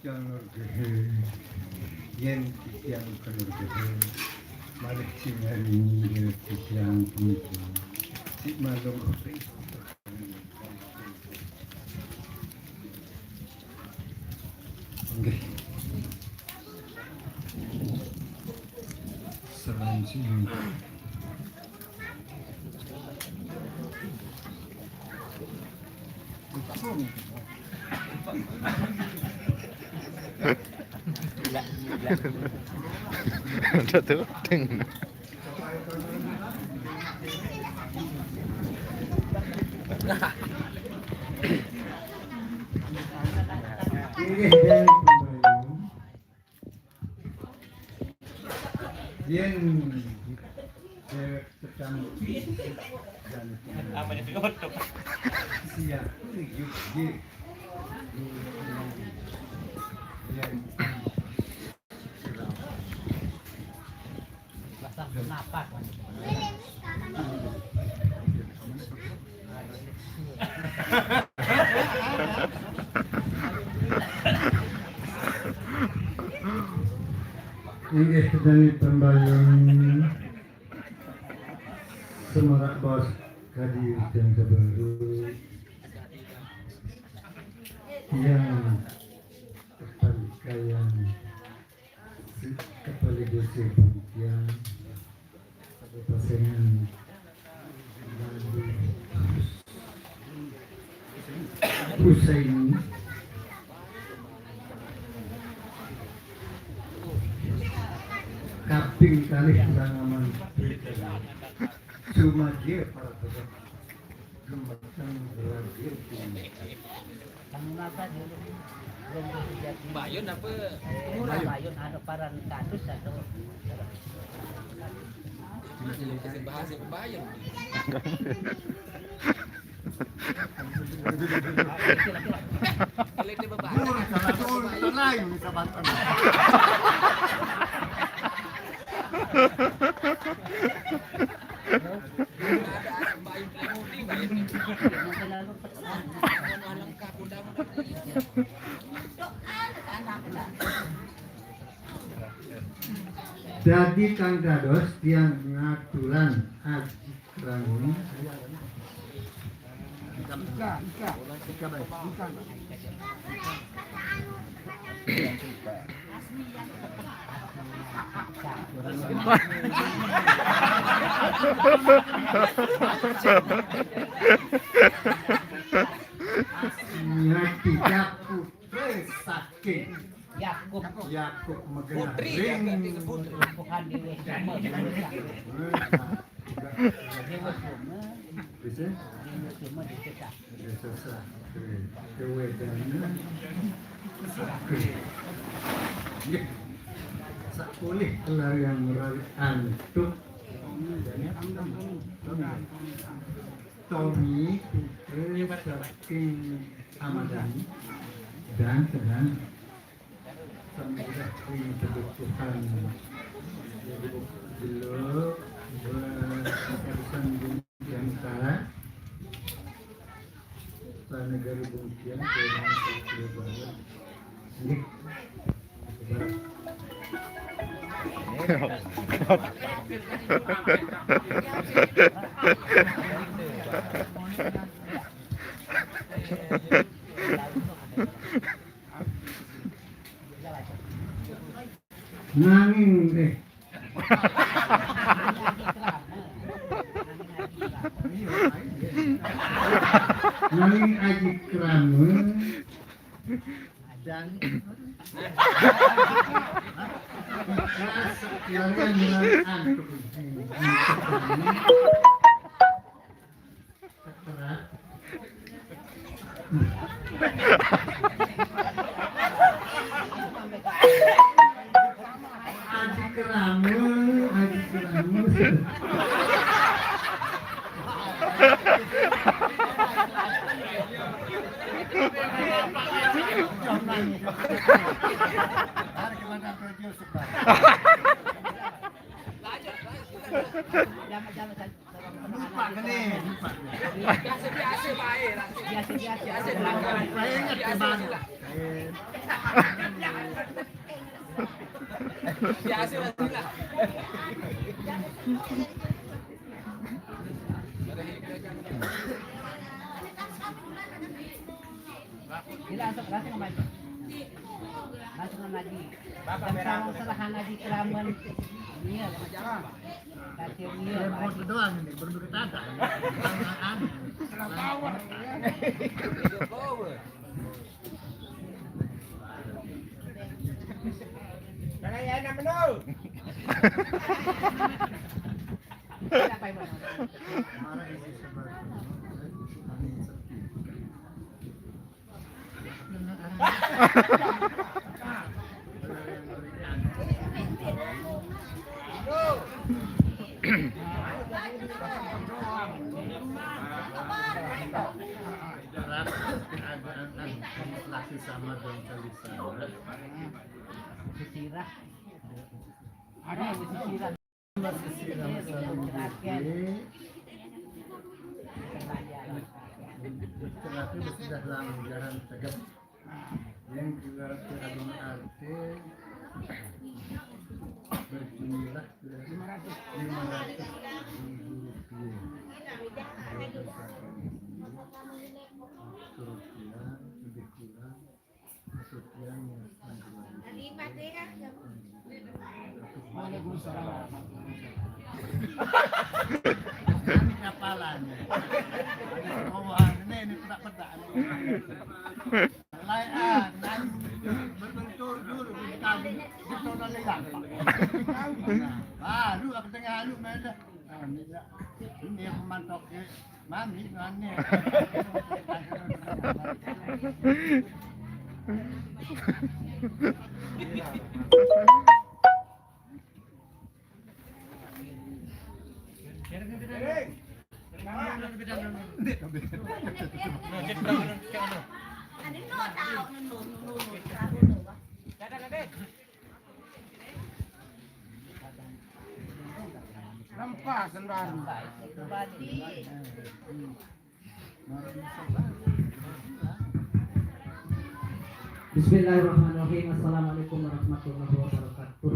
jalur gehe yen titiang kelur gehe malik singari yen titiang punika si malung nggih selanjutnya Jatuh ting. yen tekan dan Namanya ditutup. siap yuk yen Basah napas. Inggih dari pembayun Semerak Bos Kadir dan Kebaru yang kepala desa Bungkian Kabupaten Husaini kaping kali sangaman cuma dia para pedagang kembang belajar Kamu napa dulu? Belum jadi. Bayun apa? Murah bayun ada paran kardus atau Masih bahasa bayun. Kalau dia berbahasa lain bisa bantu. Jadi Kang Dados yang ngaturan aji kerani ngati Yakub saking Yakub megenah ring bukan di WSM. bisa Cuma dicetak. susah kewedana sakulih kelar yang merawat antuk Tommy saking Amadani dan sedang semudah ini kebutuhan dulu berkesan yang utara negara Bungkian ke Barat ini nanging deh nanging aji krama dan sekalian menahan keterat aji krama Biasa-biasa baik. Biasa Biasa lah. Langsung kemana? Langsung lagi. Dan serahan lagi keraman. Iya, macam kasih dia Mau doang ini, berdua ada. Karena ya nak menol. Apa yang Marah isi sebab. Amin sepi. Laki sama dong kali sama. sisirah? Ada yang sisirah. Masih sama sama. Terapi sudah lama jarang tegap. Yang juga terlalu arti berjumlah 500 ribu rupiah, lebih kurang sekian kapalannya. Ini tidak pedak. Lain berbentur dulu dikali gitu nolak gampang. Lu aku tengah lu main dah. Ini yang memantok mami mana. Nampak sendiri. Bismillahirrahmanirrahim. Assalamualaikum warahmatullahi wabarakatuh.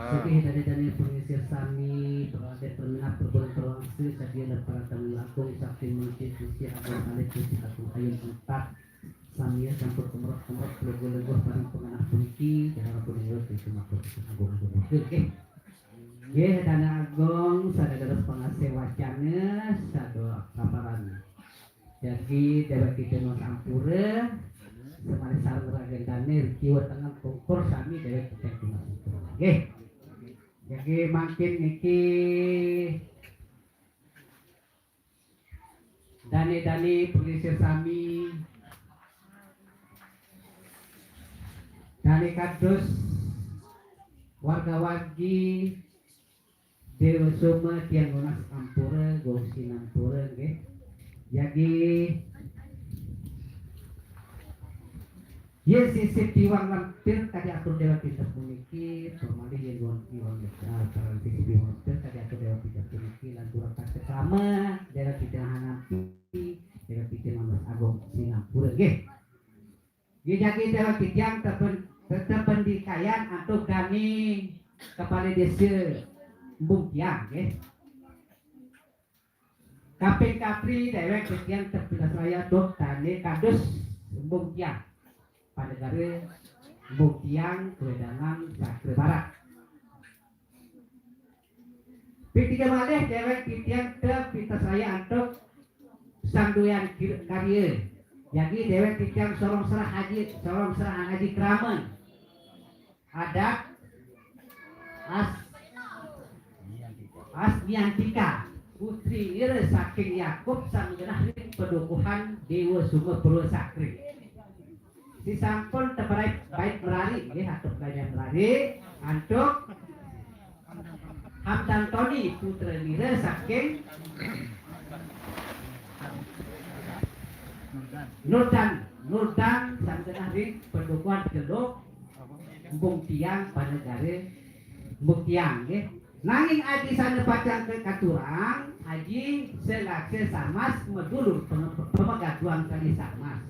Oke, dari pengisir sami berada terminat berbulan terlangsir sadia dan para tamu agung sakti masjid usia agung alik usia agung ayun 4 samia campur kemerok legoh-legoh barang pengenah puniki jangan pun hidup di sumatera agung oke dana agung sadadaros pengasih wacana sado kaparan jadi dapat kita nos ampura semari sarang ragendane kiwa tengah kongkor sami dapat kita nos oke. Jadi makin niki dani pengisir sami dani kados warga-wargi Dewa Soma tiang lunas ampura gongsi nampura nggih. Jadi ye sisip tiwang lampir kadi atur dewa kita puniki formali ye gon tiwang para sisip tiwang lampir kadi atur dewa kita puniki lan turun kate sama dewa kita hanapi dewa kita mamas agung singapura nggih. Ye jadi dewa kita terpendikayan atau kami kepala desa Bungkiang nggih. Kaping kapri dewa kita terpilah raya dok tane kados Bungkiang pada negara Buktiang Kewedangan Sakre Barat. P3 malih dewek titian ke pita saya untuk sanduyan karya. Jadi dewek titian sorong serah haji Kramen. Ada Asmiantika putri ira saking Yakub sang genah pedukuhan Dewa Sumber Purwa Sakri. Si sampun terbaik baik berari nggih atur kalian berari antuk Hamdan Tony putra lira saking Nurdan santenah ring pendukuhan geluk Bungtiang panegare Bungtiang nggih. Nanging aji sana pacang ke katurang aji selakse sarmas medulur pemegatuan kali sarmas.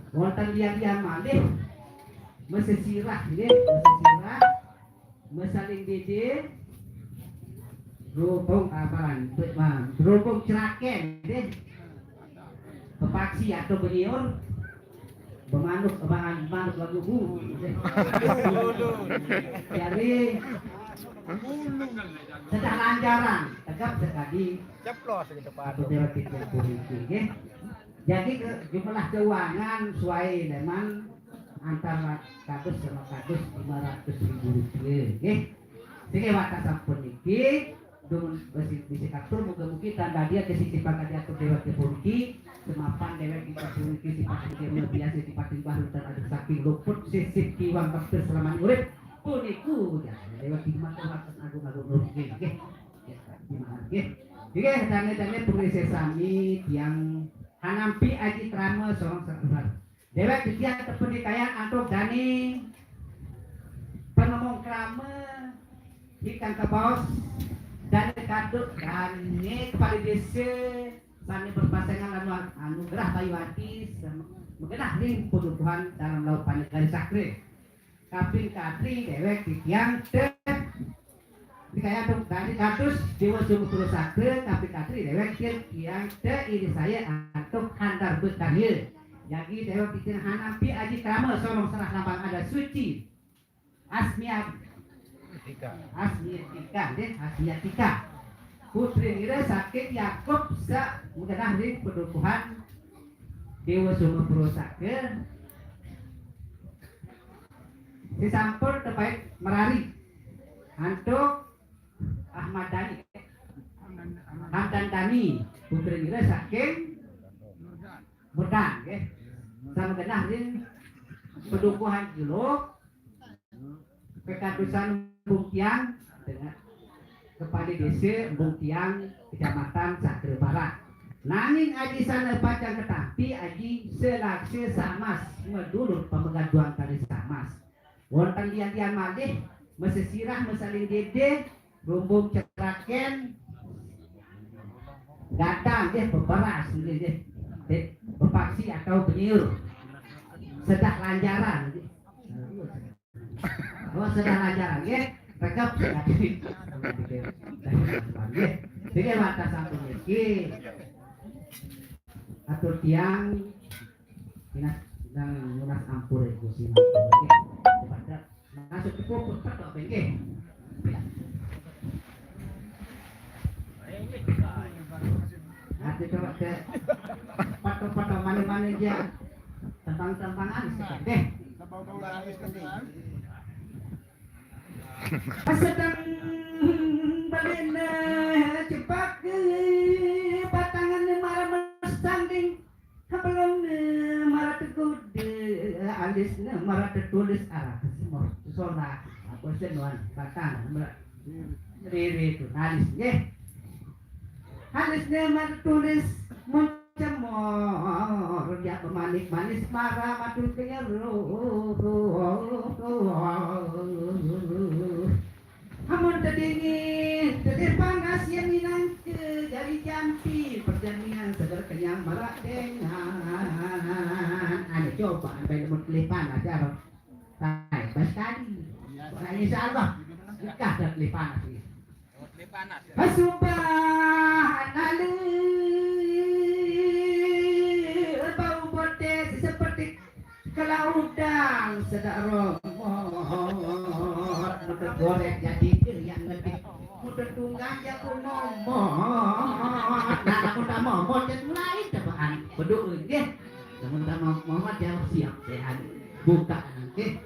Wonten liang-liang malih mesesirah nggih, mesesirah, mesaling dede, berhubung apalan, berhubung ceraken nggih. Pepaksi atau beniur bermanuk manuk lagu bu. Jadi sedang lancaran, tegap sekali. Ceplos gitu Pak. Atau dewa kita politik, ya. Jadi jumlah keuangan sesuai dengan antara kadus sama kadus 500.000 rupiah, ya. Jadi watak sampun iki, dengan bisi katur muga-mugi tanda dia kesisipan dia ke dewa politik, semapan dewa kita politik sifatnya dia luar biasa sifatnya baru dan ada saking luput sisip kiwang bakter selama urip puniku ya dewa kita watak agung-agung rupiah, ya. Oke, tanya-tanya purwisi sami yang hanampi aji krama seorang sertuhan. Dewa ketia kepenikayan antuk dani penemong krama ikan kebaos dan kadut dani kepala desa sani berpasangan lalu anugerah Bayuwati mengenah ring penutuhan dalam laut panjang sakri. Kapin katri dewa ketiang dikaya dari katus dewa sumber terus sakre tapi katri dewek yang ini saya atau antar berkahil jadi dewa bikin hanapi aji krama sorong serah lambang ada suci asmiatika putri ngira sakit Yakub sa mudah ring pedukuhan dewa sumber terus sakre si sampur terbaik merari antuk Ahmad Dhani, Hamdan Dhani, putri ngira saking Murdan, sama genah rin pedukuhan Juluk, pekadusan Bungtiang dengan kepala desa Bungtiang, kecamatan Sakre Barat. Nanging aji sana pacang ketampi aji selakse samas medulur pemegang juang kali samas. Wonten dian-dian malih mesesirah mesaling dede rumbung ceraken datang dia beberas dia berpaksi atau beniur sedang lancaran sedang lancaran ya rekap sekali jadi mata satu lagi atur tiang dan lunas ampur itu sih masuk ke pupuk atau bengke hati coba ke patok-patok mana-mana dia tentang-tentangan deh sedang balena cepat ke batangan marah mestanding belum marah tegud alis marah tertulis arah semua solah apa senuan batang riri itu alis Hanisnya tulis mencemor dia pemanis-manis marah matur kenyeruh amun terdingin panas yang minang ke jari jampi perjalanan segar kenyang marah dengan ada coba sampai lemut pilih panas ya baik pas tadi insya Allah nikah dan pilih panas Subhanallah bau bodes seperti kelautan sedang romot mudah goreng jadi yang ngetik mudah tunggang jago momot nah aku tak momot dan lain tebaan beduk ya namun tak momot yang siap sehat buka nanti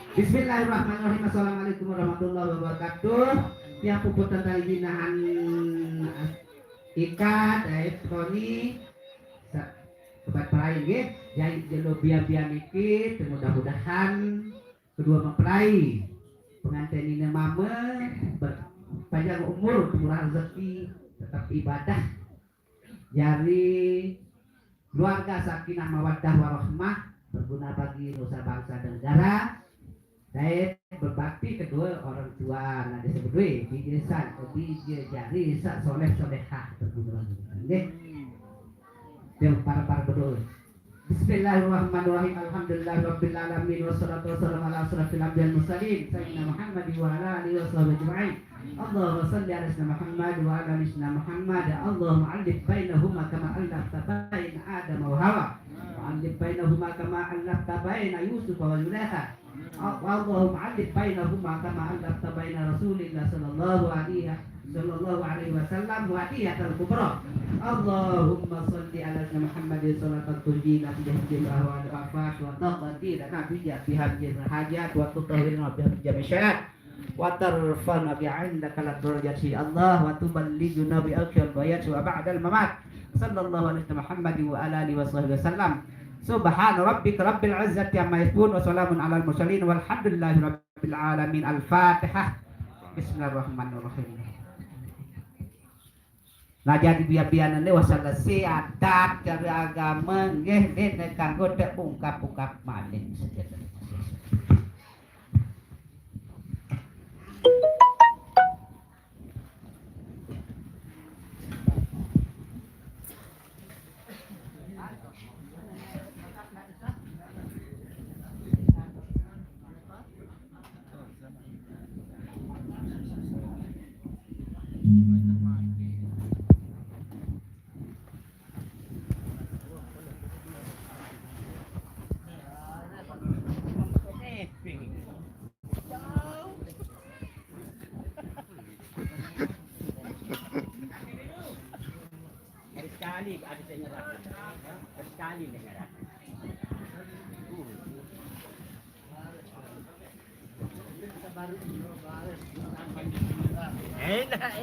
Bismillahirrahmanirrahim. Assalamualaikum warahmatullahi wabarakatuh. Yang puputan tali binahan Ika dari Tony sobat peraih nggih. Jadi jelo biar iki mudah-mudahan kedua mempelai pengantin ini mama berpanjang umur, murah rezeki, tetap ibadah. Jadi keluarga sakinah mawaddah warahmah berguna bagi nusa bangsa dan negara. Saya berbakti kedua orang tua nah disebut bijesan obije jari sak soleh solehah berguna nggih. Yang para berdoa Bismillahirrahmanirrahim. Alhamdulillahirabbil alamin wassalatu wassalamu ala asyrafil anbiya'i wal mursalin sayyidina Muhammad wa ala alihi washabihi ajma'in. Allahumma shalli ala sayyidina Muhammad wa ala ali sayyidina Muhammad. Allahumma 'allif bainahuma kama 'allafta baina Adam wa Hawa. Wa 'allif bainahuma kama 'allafta baina Yusuf wa Zulaikha. Allahumma 'allif bainahuma kama 'allafta baina Rasulillah sallallahu alaihi wasallam wa hadiyatul kubra. Allahumma shalli ala sayyidina Muhammad salatan tunjina bi jami'il ahwal wa afat wa taqdi lana bi jami'il hajat wa tutahhirna bi jami'il syarat wa tarfa'na bi 'indaka al-darajati Allah wa tuballighuna bi aqsal bayat wa ba'dal mamat. Sallallahu alaihi Muhammad wa ala alihi washabihi wasallam. Subhana rabbika rabbil izzati amma yasifun wa salamun alal mursalin walhamdulillahi rabbil alamin. Al-Fatihah. Bismillahirrahmanirrahim. Nah jadi biar-biaran lewat selesai adat cara agama nggih dene kanggo tek ungkap-ungkap malih sedaya. Sekali ada dengaran. Sekali dengaran. Enak.